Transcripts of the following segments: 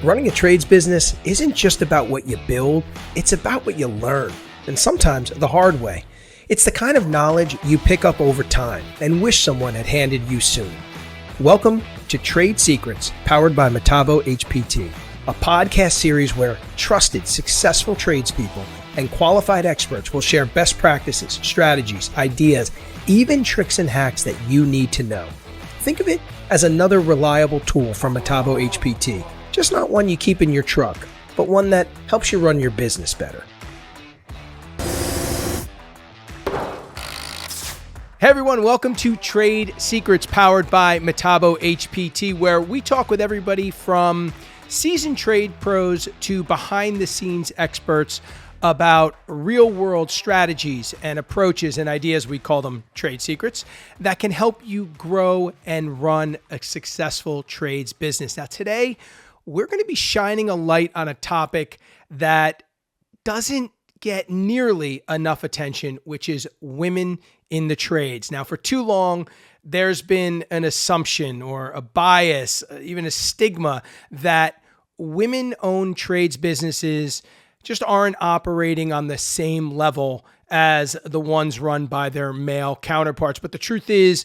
Running a trades business isn't just about what you build, it's about what you learn, and sometimes the hard way. It's the kind of knowledge you pick up over time and wish someone had handed you soon. Welcome to Trade Secrets, powered by Metabo HPT, a podcast series where trusted, successful tradespeople and qualified experts will share best practices, strategies, ideas, even tricks and hacks that you need to know. Think of it as another reliable tool from Metabo HPT, just not one you keep in your truck, but one that helps you run your business better. Hey everyone, welcome to Trade Secrets powered by Metabo HPT, where we talk with everybody from seasoned trade pros to behind the scenes experts about real world strategies and approaches and ideas, we call them trade secrets, that can help you grow and run a successful trades business. Now today, we're going to be shining a light on a topic that doesn't get nearly enough attention, which is women in the trades. Now, for too long, there's been an assumption or a bias, even a stigma that women-owned trades businesses just aren't operating on the same level as the ones run by their male counterparts. But the truth is,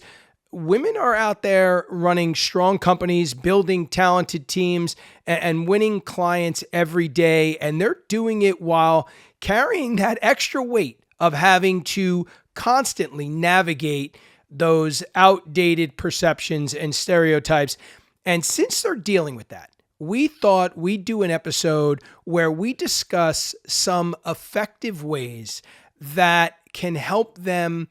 women are out there running strong companies, building talented teams, and winning clients every day. And they're doing it while carrying that extra weight of having to constantly navigate those outdated perceptions and stereotypes. And since they're dealing with that, we thought we'd do an episode where we discuss some effective ways that can help them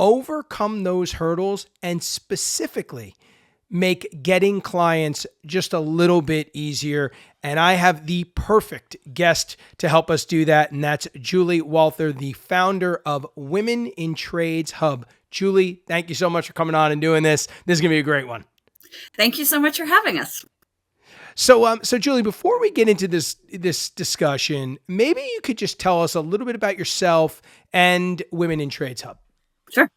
overcome those hurdles and specifically make getting clients just a little bit easier. And I have the perfect guest to help us do that, and that's Julie Walther, the founder of Women in Trades Hub. Julie, thank you so much for coming on and doing this. This is going to be a great one. Thank you so much for having us. So Julie, before we get into this discussion, maybe you could just tell us a little bit about yourself and Women in Trades Hub. Sure.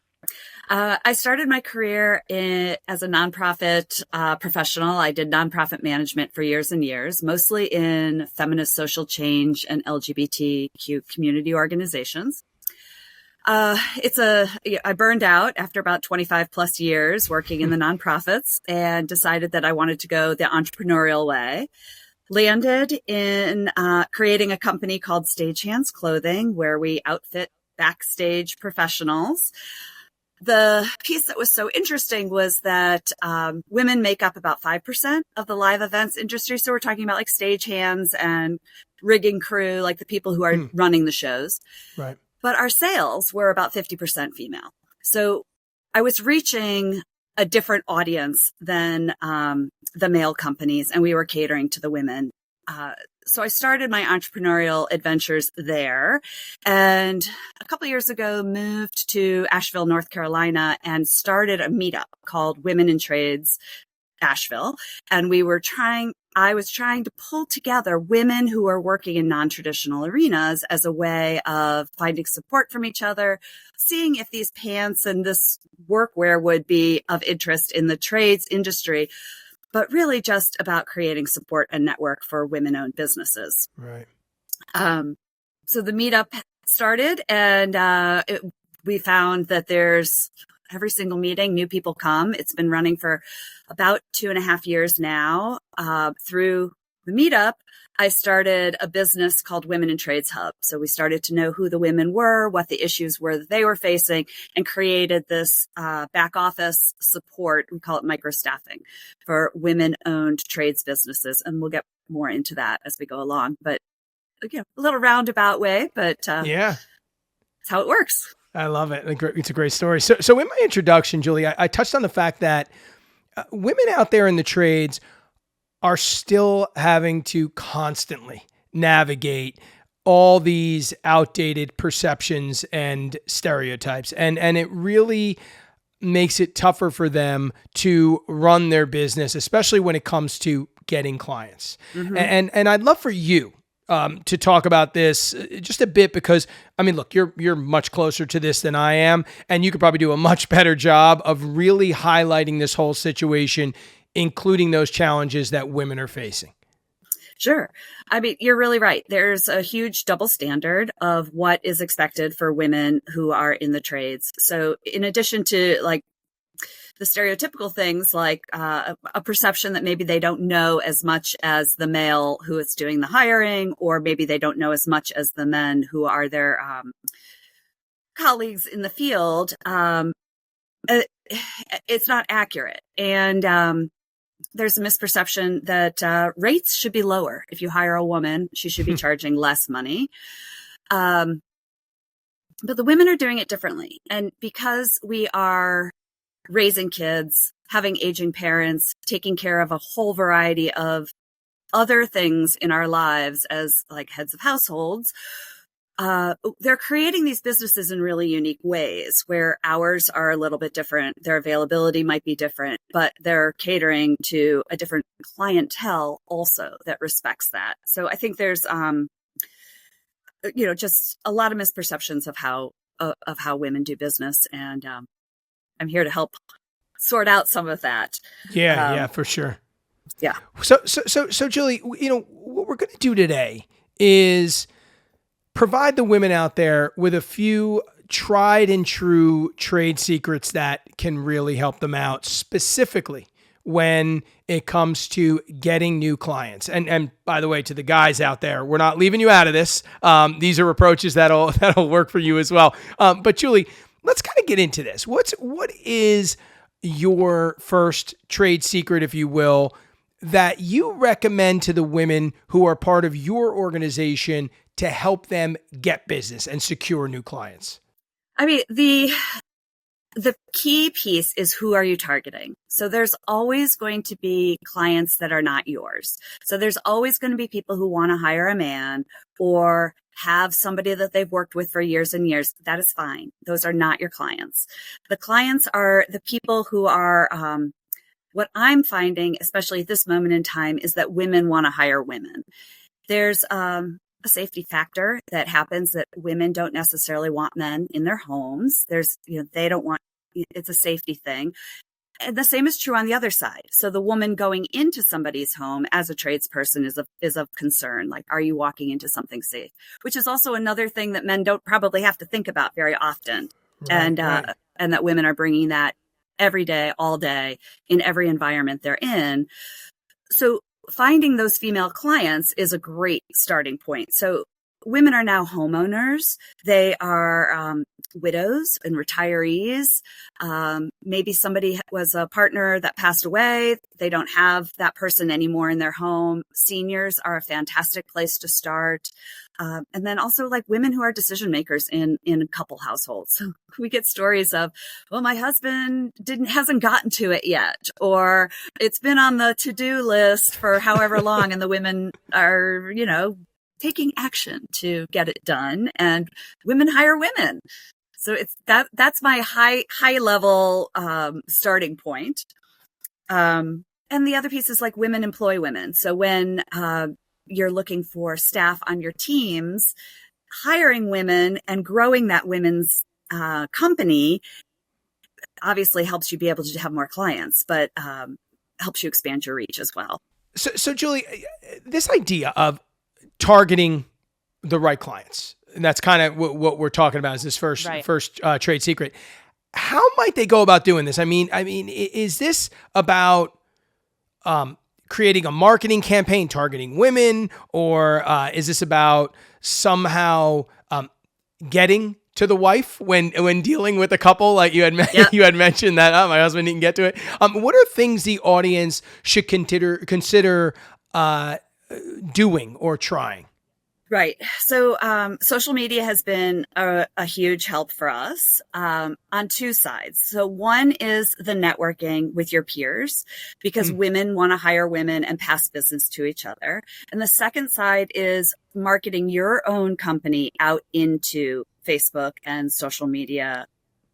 I started my career as a nonprofit professional. I did nonprofit management for years and years, mostly in feminist social change and LGBTQ community organizations. I burned out after about 25 plus years working in the nonprofits and decided that I wanted to go the entrepreneurial way. Landed in creating a company called Stagehands Clothing, where we outfit backstage professionals. The piece that was so interesting was that women make up about 5% of the live events industry. So we're talking about like stagehands and rigging crew, like the people who are running the shows. Right. But our sales were about 50% female. So I was reaching a different audience than the male companies, and we were catering to the women. So I started my entrepreneurial adventures there, and a couple of years ago moved to Asheville, North Carolina, and started a meetup called Women in Trades Asheville. And I was trying to pull together women who are working in non-traditional arenas as a way of finding support from each other, seeing if these pants and this workwear would be of interest in the trades industry, but really just about creating support and network for women-owned businesses. Right. So the meetup started, and we found that there's every single meeting, new people come. It's been running for about 2.5 years now. Through the meetup, I started a business called Women in Trades Hub. So we started to know who the women were, what the issues were that they were facing, and created this back office support. We call it microstaffing for women-owned trades businesses. And we'll get more into that as we go along. But a little roundabout way, but yeah, that's how it works. I love it. It's a great story. So in my introduction, Julie, I touched on the fact that women out there in the trades are still having to constantly navigate all these outdated perceptions and stereotypes. And it really makes it tougher for them to run their business, especially when it comes to getting clients. Mm-hmm. And I'd love for you to talk about this just a bit, because I mean, look, you're much closer to this than I am, and you could probably do a much better job of really highlighting this whole situation, including those challenges that women are facing. Sure. I mean, you're really right. There's a huge double standard of what is expected for women who are in the trades. So in addition to like the stereotypical things like a perception that maybe they don't know as much as the male who is doing the hiring, or maybe they don't know as much as the men who are their colleagues in the field, it's not accurate. And there's a misperception that rates should be lower. If you hire a woman, she should be charging less money. But the women are doing it differently. And because we are raising kids, having aging parents, taking care of a whole variety of other things in our lives as like heads of households, they're creating these businesses in really unique ways where hours are a little bit different. Their availability might be different, but they're catering to a different clientele also that respects that. So I think there's, just a lot of misperceptions of how women do business. And I'm here to help sort out some of that. Yeah, for sure. Yeah. So Julie, what we're going to do today is provide the women out there with a few tried and true trade secrets that can really help them out, specifically when it comes to getting new clients. And by the way, to the guys out there, we're not leaving you out of this. These are approaches that'll work for you as well. But Julie, let's kind of get into this. What is your first trade secret, if you will, that you recommend to the women who are part of your organization to help them get business and secure new clients? I mean, the key piece is, who are you targeting? So there's always going to be clients that are not yours. So there's always going to be people who want to hire a man or have somebody that they've worked with for years and years. That is fine. Those are not your clients. The clients are the people who are, what I'm finding, especially at this moment in time, is that women want to hire women. There's a safety factor that happens that women don't necessarily want men in their homes. They don't want, it's a safety thing. And the same is true on the other side. So the woman going into somebody's home as a tradesperson is of concern. Like, are you walking into something safe? Which is also another thing that men don't probably have to think about very often. Right, and that women are bringing that every day, all day, in every environment they're in. So finding those female clients is a great starting point. So women are now homeowners. They are widows and retirees. Maybe somebody was a partner that passed away. They don't have that person anymore in their home. Seniors are a fantastic place to start. And then also like women who are decision makers in couple households. So we get stories of, well, my husband hasn't gotten to it yet, or it's been on the to-do list for however long, and the women are, taking action to get it done, and women hire women. So it's that's my high level starting point. And the other piece is like women employ women. So when you're looking for staff on your teams, hiring women and growing that women's company obviously helps you be able to have more clients, but helps you expand your reach as well. So Julie, this idea of targeting the right clients, and that's kind of what we're talking about, is this first trade secret. How might they go about doing this? I mean, is this about creating a marketing campaign targeting women, or is this about somehow getting to the wife when dealing with a couple? Like you had you had mentioned that my husband didn't get to it. What are things the audience should consider doing or trying? Right. So social media has been a huge help for us on two sides. So one is the networking with your peers, because women want to hire women and pass business to each other. And the second side is marketing your own company out into Facebook and social media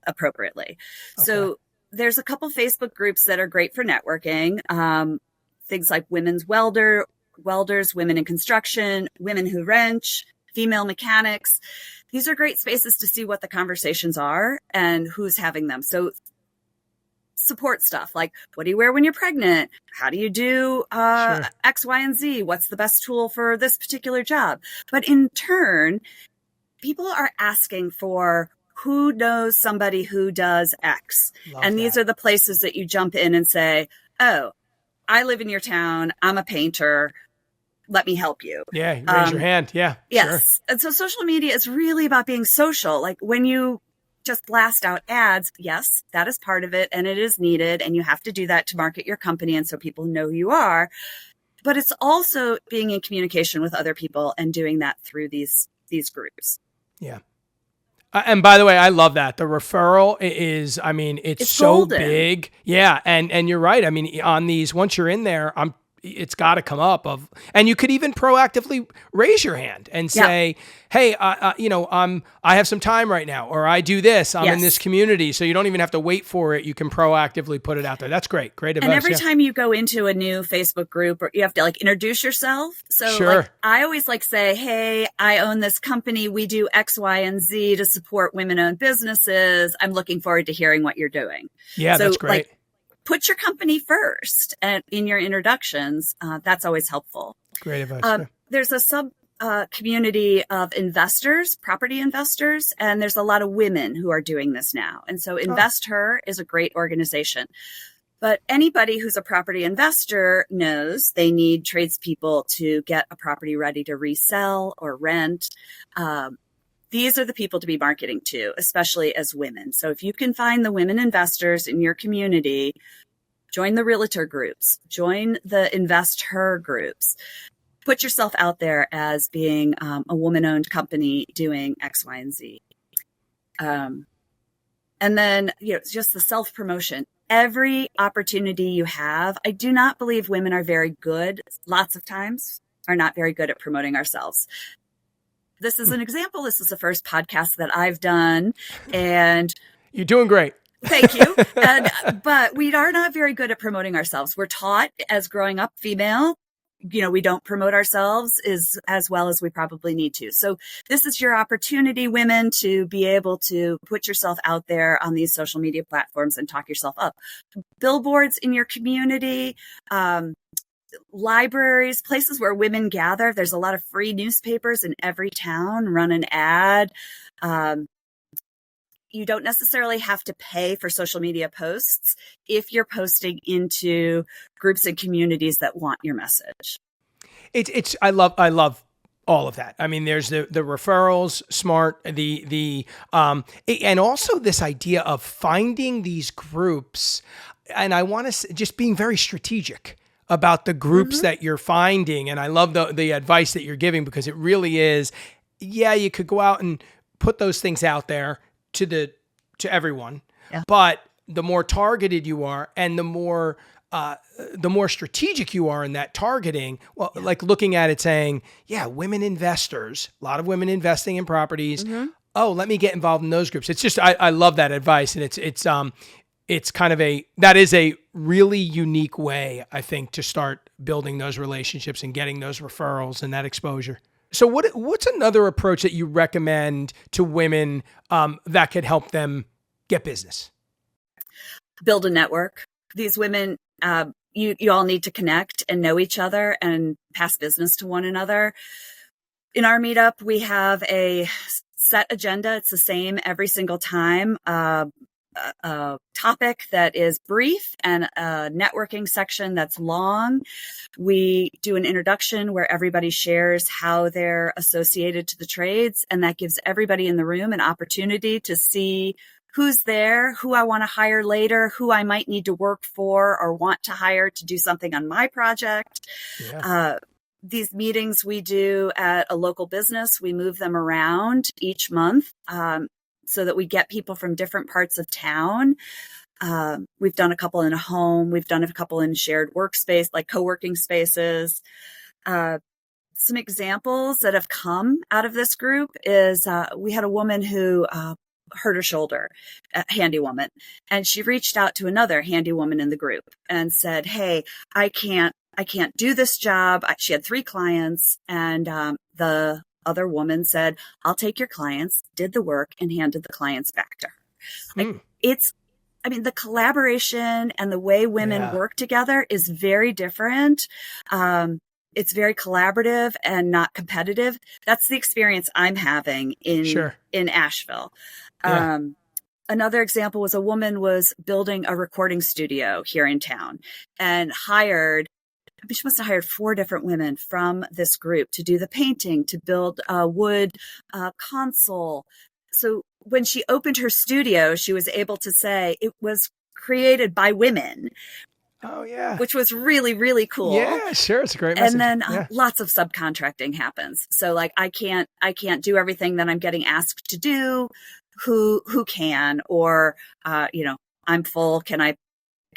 appropriately. Okay. So there's a couple Facebook groups that are great for networking. Things like Women's Welders, Women in Construction, Women Who Wrench, Female Mechanics. These are great spaces to see what the conversations are and who's having them. So support stuff like, what do you wear when you're pregnant? How do you do Sure. X, Y, and Z? What's the best tool for this particular job? But in turn, people are asking for who knows somebody who does X. Love And these that. are the places that you jump in and say, oh, I live in your town. I'm a painter. Let me help you. Yeah. You raise your hand. Yeah. Yes. Sure. And so social media is really about being social. Like when you just blast out ads, yes, that is part of it and it is needed. And you have to do that to market your company. And so people know who you are. But it's also being in communication with other people and doing that through these groups. Yeah. And by the way, I love that. The referral is, I mean, it's so golden. big. Yeah. And you're right. I mean, on these, once you're in there, it's got to come up and you could even proactively raise your hand and say, hey, I have some time right now, or I do this, I'm in this community. So you don't even have to wait for it. You can proactively put it out there. That's great. Great advice. And every time you go into a new Facebook group, or you have to like introduce yourself. So like, I always like say, hey, I own this company. We do X, Y, and Z to support women-owned businesses. I'm looking forward to hearing what you're doing. Yeah, that's great. Like, put your company first and in your introductions. That's always helpful. Great advice. There's a sub community of investors, property investors, and there's a lot of women who are doing this now. And so Invest Her is a great organization. But anybody who's a property investor knows they need tradespeople to get a property ready to resell or rent. These are the people to be marketing to, especially as women. So if you can find the women investors in your community, join the realtor groups, join the Invest Her groups, put yourself out there as being a woman-owned company doing X, Y, and Z. And then, just the self-promotion. Every opportunity you have, I do not believe women are very good, lots of times, are not very good at promoting ourselves. This is an example. This is the first podcast that I've done, and you're doing great. Thank you. But we are not very good at promoting ourselves. We're taught as growing up female, we don't promote ourselves as well as we probably need to. So this is your opportunity, women, to be able to put yourself out there on these social media platforms and talk yourself up. Billboards in your community, libraries, places where women gather. There's a lot of free newspapers in every town. Run an ad. You don't necessarily have to pay for social media posts if you're posting into groups and communities that want your message. I love all of that. I mean, there's the referrals, smart, and also this idea of finding these groups. And I want to just being very strategic about the groups that you're finding. And I love the advice that you're giving, because it really is, you could go out and put those things out there to everyone, but the more targeted you are and the more strategic you are in that targeting, like looking at it saying, women investors, a lot of women investing in properties. Oh, let me get involved in those groups. It's just, I love that advice. And it's kind of that is a really unique way, I think, to start building those relationships and getting those referrals and that exposure. So what's another approach that you recommend to women that could help them get business? Build a network. These women, you all need to connect and know each other and pass business to one another. In our meetup, we have a set agenda. It's the same every single time. A topic that is brief and a networking section that's long. We do an introduction where everybody shares how they're associated to the trades, and that gives everybody in the room an opportunity to see who's there, who I want to hire Later, who I might need to work for or want to hire to do something on my project. These meetings we do at a local business, we move them around each month. So that we get people from different parts of town. We've done a couple in a home. We've done a couple in shared workspace, like co-working spaces. Some examples that have come out of this group is we had a woman who hurt her shoulder, a handy woman, and she reached out to another handy woman in the group and said, hey, I can't do this job. She had 3 clients, and the other woman said, I'll take your clients, did the work, and handed the clients back to her. I mean, the collaboration and the way women work together is very different. It's very collaborative and not competitive. That's the experience I'm having in Asheville. Yeah. Another example was a woman was building a recording studio here in town and she must have hired 4 different women from this group to do the painting, to build a wood console. So when she opened her studio, she was able to say it was created by women. Oh, yeah. Which was really, really cool. Yeah, sure. It's a great message. And then lots of subcontracting happens. So like, I can't do everything that I'm getting asked to do. Who can, or, I'm full. Can I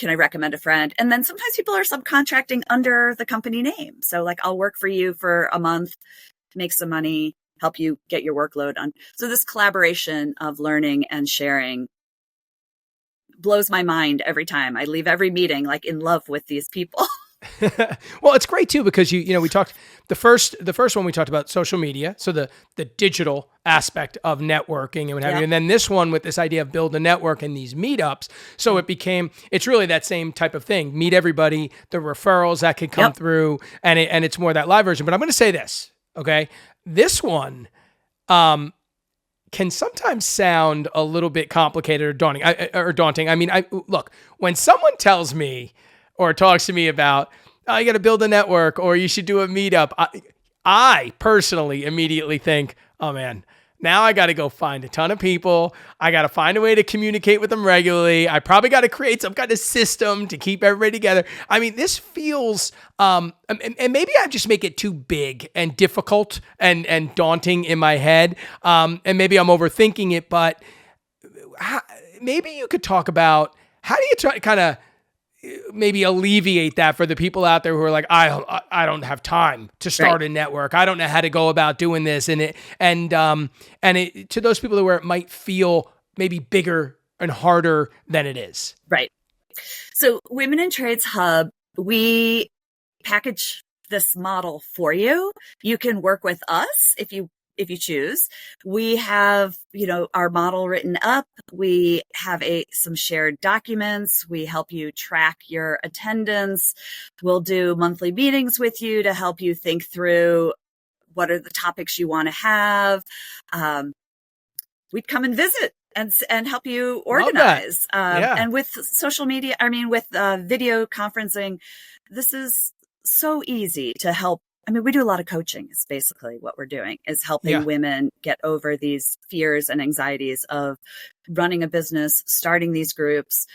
recommend a friend? And then sometimes people are subcontracting under the company name. So like, I'll work for you for a month, make some money, help you get your workload on. So this collaboration of learning and sharing blows my mind every time. I leave every meeting like in love with these people. Well, it's great too, because we talked the first one, we talked about social media. So the digital aspect of networking and what have you. And then this one with this idea of build a network and these meetups. So it's really that same type of thing. Meet everybody, the referrals that can come through, and it's more that live version. But I'm going to say this, okay? This one, can sometimes sound a little bit complicated or daunting. I mean, look, when someone tells me or talks to me about, oh, you got to build a network or you should do a meetup, I personally immediately think, oh man, now I got to go find a ton of people. I got to find a way to communicate with them regularly. I probably got to create some kind of system to keep everybody together. I mean, this feels, and maybe I just make it too big and difficult and daunting in my head. And maybe I'm overthinking it, but maybe you could talk about how do you try kind of maybe alleviate that for the people out there who are like, I don't have time to start a network. I don't know how to go about doing this. And to those people where it might feel maybe bigger and harder than it is. Right. So Women in Trades Hub, we package this model for you. You can work with us if you choose. We have, our model written up. We have some shared documents. We help you track your attendance. We'll do monthly meetings with you to help you think through what are the topics you want to have. We'd come and visit and help you organize. And with social media, with video conferencing, this is so easy to help. We do a lot of coaching is basically what we're doing, is helping women get over these fears and anxieties of running a business, starting these groups.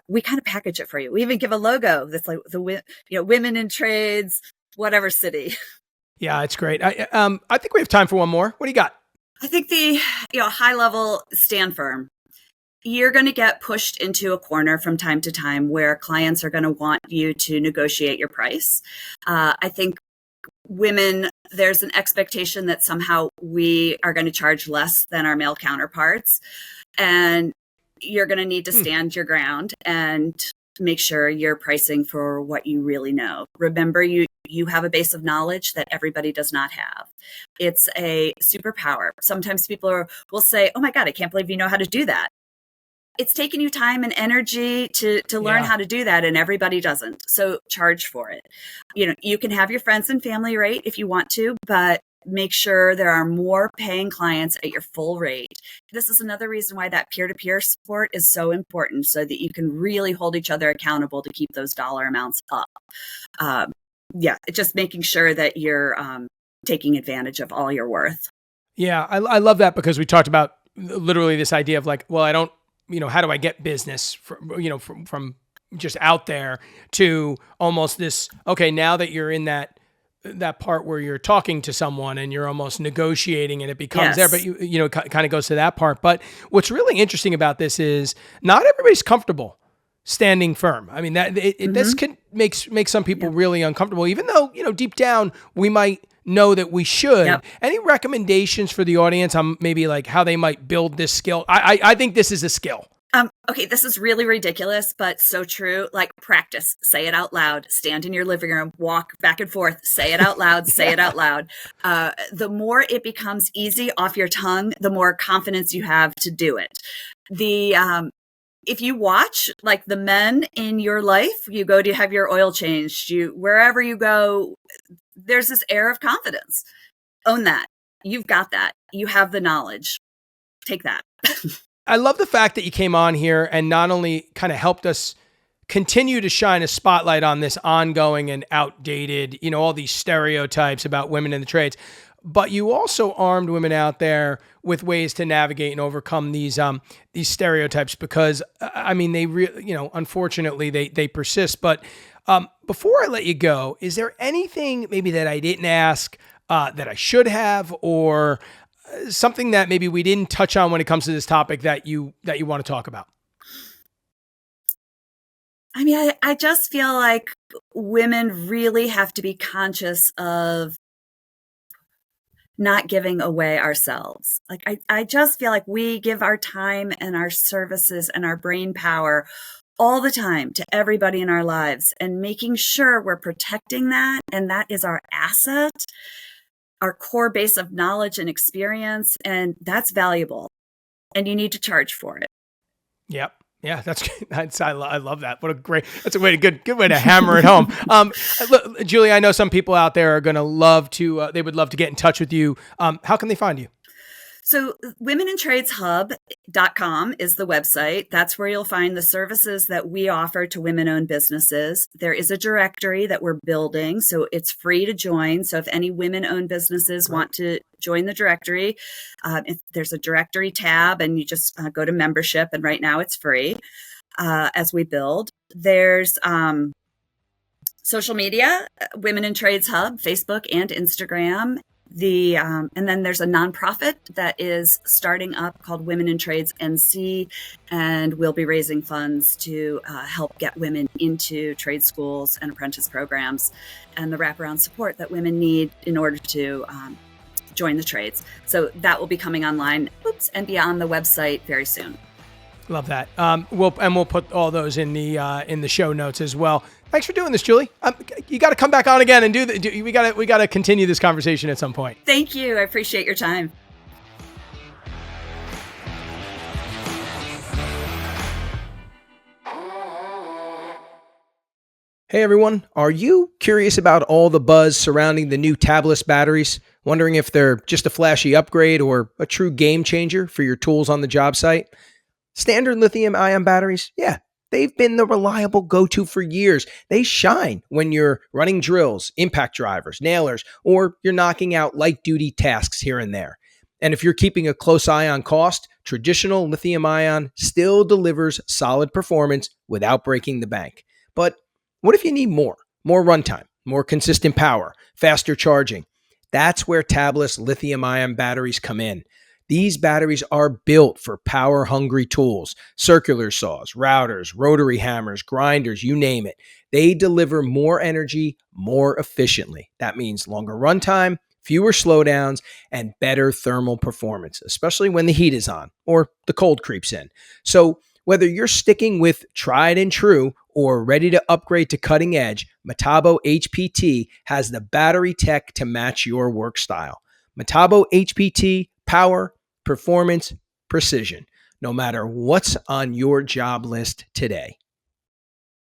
We kind of package it for you. We even give a logo that's like Women in Trades, whatever city. Yeah, it's great. I think we have time for one more. What do you got? I think the high level, stand firm. You're going to get pushed into a corner from time to time where clients are going to want you to negotiate your price. I think women, there's an expectation that somehow we are going to charge less than our male counterparts. And you're going to need to stand your ground and make sure you're pricing for what you really know. Remember, you have a base of knowledge that everybody does not have. It's a superpower. Sometimes people will say, oh my God, I can't believe you know how to do that. It's taken you time and energy to learn how to do that, and everybody doesn't. So charge for it. You can have your friends and family rate if you want to, but make sure there are more paying clients at your full rate. This is another reason why that peer-to-peer support is so important, so that you can really hold each other accountable to keep those dollar amounts up. Just making sure that you're taking advantage of all you're worth. Yeah, I love that, because we talked about literally this idea of like, well, I don't, how do I get business from just out there to almost this, okay, now that you're in that part where you're talking to someone and you're almost negotiating and it becomes there, but you kind of goes to that part. But what's really interesting about this is not everybody's comfortable standing firm. This can make some people really uncomfortable, even though, deep down we might know that we should. Yep. Any recommendations for the audience on maybe like how they might build this skill? I think this is a skill. Okay, this is really ridiculous, but so true. Like, practice, say it out loud, stand in your living room, walk back and forth, say it out loud, say it out loud. The more it becomes easy off your tongue, the more confidence you have to do it. if you watch like the men in your life, you go to have your oil changed, wherever you go, there's this air of confidence. Own that. You've got that. You have the knowledge. Take that. I love the fact that you came on here and not only kind of helped us continue to shine a spotlight on this ongoing and outdated, all these stereotypes about women in the trades, but you also armed women out there with ways to navigate and overcome these stereotypes, because they really, unfortunately they persist. But before I let you go, is there anything maybe that I didn't ask that I should have, or something that maybe we didn't touch on when it comes to this topic that you want to talk about? I just feel like women really have to be conscious of not giving away ourselves. Like, I just feel like we give our time and our services and our brain power all the time to everybody in our lives, and making sure we're protecting that. And that is our asset, our core base of knowledge and experience. And that's valuable, and you need to charge for it. Yep. Yeah, I love that. That's a good way to hammer it home. Look, Julie, I know some people out there are going to love to, they would love to get in touch with you. How can they find you? So womenintradeshub.com is the website. That's where you'll find the services that we offer to women-owned businesses. There is a directory that we're building, so it's free to join. So if any women-owned businesses want to join the directory, if there's a directory tab, and you just go to membership, and right now it's free as we build. There's social media, Women in Trades Hub, Facebook and Instagram. And then there's a nonprofit that is starting up called Women in Trades NC, and we'll be raising funds to help get women into trade schools and apprentice programs and the wraparound support that women need in order to join the trades. So that will be coming online and be on the website very soon. Love that. We'll put all those in the show notes as well. Thanks for doing this, Julie. You got to come back on again and we got to continue this conversation at some point. Thank you. I appreciate your time. Hey everyone, are you curious about all the buzz surrounding the new tabless batteries? Wondering if they're just a flashy upgrade or a true game changer for your tools on the job site? Standard lithium-ion batteries? Yeah. They've been the reliable go-to for years. They shine when you're running drills, impact drivers, nailers, or you're knocking out light-duty tasks here and there. And if you're keeping a close eye on cost, traditional lithium-ion still delivers solid performance without breaking the bank. But what if you need more? More runtime, more consistent power, faster charging? That's where tabless lithium-ion batteries come in. These batteries are built for power-hungry tools, circular saws, routers, rotary hammers, grinders, you name it. They deliver more energy more efficiently. That means longer runtime, fewer slowdowns, and better thermal performance, especially when the heat is on or the cold creeps in. So whether you're sticking with tried and true or ready to upgrade to cutting edge, Metabo HPT has the battery tech to match your work style. Metabo HPT, power, performance, precision, no matter what's on your job list today.